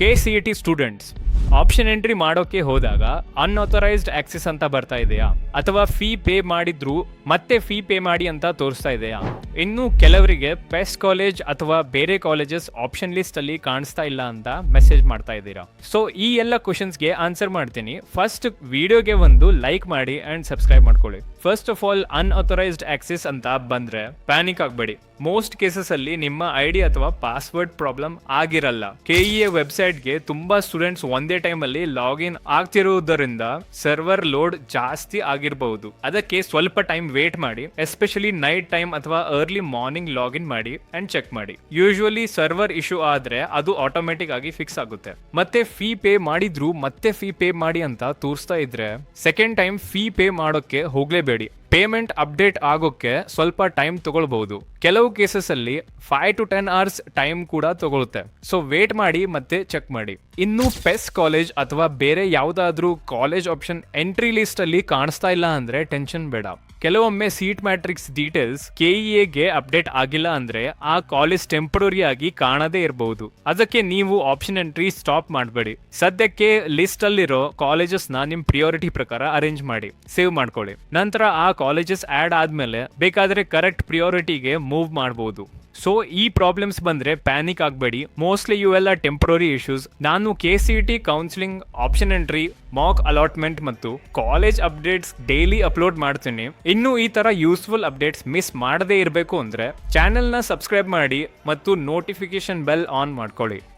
KCET students option entry ಮಾಡೋಕೆ ಹೋದಾಗ unauthorised access ಅಂತ ಬರ್ತಾ ಇದೆಯಾ, ಅಥವಾ ಫೀ ಪೇ ಮಾಡಿದ್ರು ಮತ್ತೆ ಫೀ ಪೇ ಮಾಡಿ ಅಂತ ತೋರಿಸ್ತಾ ಇದೆಯಾ? ಇನ್ನು ಕೆಲವರಿಗೆ ಪೆಸ್ಟ್ ಕಾಲೇಜ್ ಅಥವಾ ಬೇರೆ ಕಾಲೇಜಸ್ ಆಪ್ಷನ್ ಲಿಸ್ಟ್ ಅಲ್ಲಿ ಕಾಣಿಸ್ತಾ ಇಲ್ಲ ಅಂತ ಮೆಸೇಜ್ ಮಾಡ್ತಾ ಇದ್ದೀರಾ. ಸೊ ಈ ಎಲ್ಲ ಕ್ವಶನ್ಸ್ಗೆ ಆನ್ಸರ್ ಮಾಡ್ತೀನಿ. ಫಸ್ಟ್ ವಿಡಿಯೋಗೆ ಒಂದು ಲೈಕ್ ಮಾಡಿ ಅಂಡ್ ಸಬ್ಸ್ಕ್ರೈಬ್ ಮಾಡ್ಕೊಳ್ಳಿ. First of all, unauthorised access ಅಂತ ಬಂದ್ರೆ ಪ್ಯಾನಿಕ್ ಆಗಬೇಡಿ. ಮೋಸ್ಟ್ ಕೇಸಸ್ ಅಲ್ಲಿ ನಿಮ್ಮ ಐಡಿ ಅಥವಾ ಪಾಸ್ವರ್ಡ್ ಪ್ರಾಬ್ಲಮ್ ಆಗಿರಲ್ಲ. KEA ವೆಬ್ಸೈಟ್ಗೆ ತುಂಬಾ ಸ್ಟೂಡೆಂಟ್ಸ್ ಒಂದೇ ಟೈಮ್ ಅಲ್ಲಿ ಲಾಗಿನ್ ಆಗ್ತಿರುವುದರಿಂದ ಸರ್ವರ್ ಲೋಡ್ ಜಾಸ್ತಿ ಆಗಿರಬಹುದು. ಅದಕ್ಕೆ ಸ್ವಲ್ಪ ಟೈಮ್ ವೇಟ್ ಮಾಡಿ. ಎಸ್ಪೆಷಲಿ ನೈಟ್ ಟೈಮ್ ಅಥವಾ ಅರ್ಲಿ ಮಾರ್ನಿಂಗ್ ಲಾಗಿನ್ ಮಾಡಿ ಅಂಡ್ ಚೆಕ್ ಮಾಡಿ. ಯೂಶುವಲಿ ಸರ್ವರ್ ಇಶ್ಯೂ ಆದ್ರೆ ಅದು ಆಟೋಮೆಟಿಕ್ ಆಗಿ ಫಿಕ್ಸ್ ಆಗುತ್ತೆ. ಮತ್ತೆ ಫೀ ಪೇ ಮಾಡಿದ್ರು ಮತ್ತೆ ಫೀ ಪೇ ಮಾಡಿ ಅಂತ ತೋರಿಸ್ತಾ ಇದ್ರೆ ಸೆಕೆಂಡ್ ಟೈಮ್ ಫೀ ಪೇ ಮಾಡೋಕೆ ಹೋಗ್ಲೇಬೇಡಿ. ಪೇಮೆಂಟ್ ಅಪ್ಡೇಟ್ ಆಗೋಕ್ಕೆ ಸ್ವಲ್ಪ ಟೈಮ್ ತಗೊಳ್ಬಹುದು. ಕೆಲವು ಕೇಸಸ್ ಅಲ್ಲಿ 5 to 10 hours ಟೈಮ್ ಕೂಡ ತಗೊಳುತ್ತೆ. ಸೊ ವೇಟ್ ಮಾಡಿ ಮತ್ತೆ ಚೆಕ್ ಮಾಡಿ. ಇನ್ನು ಪೆಸ್ಟ್ ಕಾಲೇಜ್ ಅಥವಾ ಬೇರೆ ಯಾವ್ದಾದ್ರೂ ಕಾಲೇಜ್ ಆಪ್ಷನ್ ಎಂಟ್ರಿ ಲಿಸ್ಟ್ ಅಲ್ಲಿ ಕಾಣಿಸ್ತಾ ಇಲ್ಲ ಅಂದ್ರೆ ಟೆನ್ಷನ್ ಬೇಡ. ಕೆಲವೊಮ್ಮೆ ಸೀಟ್ ಮ್ಯಾಟ್ರಿಕ್ಸ್ ಡೀಟೇಲ್ಸ್ KEAಗೆ ಅಪ್ಡೇಟ್ ಆಗಿಲ್ಲ ಅಂದ್ರೆ ಆ ಕಾಲೇಜ್ ಟೆಂಪರರಿ ಆಗಿ ಕಾಣದೇ ಇರಬಹುದು. ಅದಕ್ಕೆ ನೀವು ಆಪ್ಷನ್ ಎಂಟ್ರಿ ಸ್ಟಾಪ್ ಮಾಡಬೇಡಿ. ಸದ್ಯಕ್ಕೆ ಲಿಸ್ಟ್ ಅಲ್ಲಿರೋ ಕಾಲೇಜಸ್ ನ ನಿಮ್ ಪ್ರಿಯಾರಿಟಿ ಪ್ರಕಾರ ಅರೇಂಜ್ ಮಾಡಿ ಸೇವ್ ಮಾಡ್ಕೊಳ್ಳಿ. ನಂತರ ಆ ಕಾಲೇಜಸ್ ಆಡ್ ಆದ್ಮೇಲೆ ಬೇಕಾದ್ರೆ ಕರೆಕ್ಟ್ ಪ್ರಿಯಾರಿಟಿಗೆ ಮೂವ್ ಮಾಡಬಹುದು. ಸೊ ಈ ಪ್ರಾಬ್ಲಮ್ಸ್ ಬಂದ್ರೆ ಪ್ಯಾನಿಕ್ ಆಗಬೇಡಿ. ಮೋಸ್ಟ್ಲಿ ಇವೆಲ್ಲ ಟೆಂಪರರಿ ಇಶ್ಯೂಸ್. ನಾನು KCET counselling, option entry, Mach allotment ಮತ್ತು ಕಾಲೇಜ್ ಅಪ್ಡೇಟ್ಸ್ ಡೈಲಿ ಅಪ್ಲೋಡ್ ಮಾಡ್ತೀನಿ. ಇನ್ನು ಈ ತರ ಯೂಸ್ಫುಲ್ ಅಪ್ಡೇಟ್ಸ್ ಮಿಸ್ ಮಾಡದೇ ಇರಬೇಕು ಅಂದ್ರೆ ಚಾನೆಲ್ನ ಸಬ್ಸ್ಕ್ರೈಬ್ ಮಾಡಿ ಮತ್ತು ನೋಟಿಫಿಕೇಶನ್ ಬೆಲ್ ಆನ್ ಮಾಡ್ಕೊಳ್ಳಿ.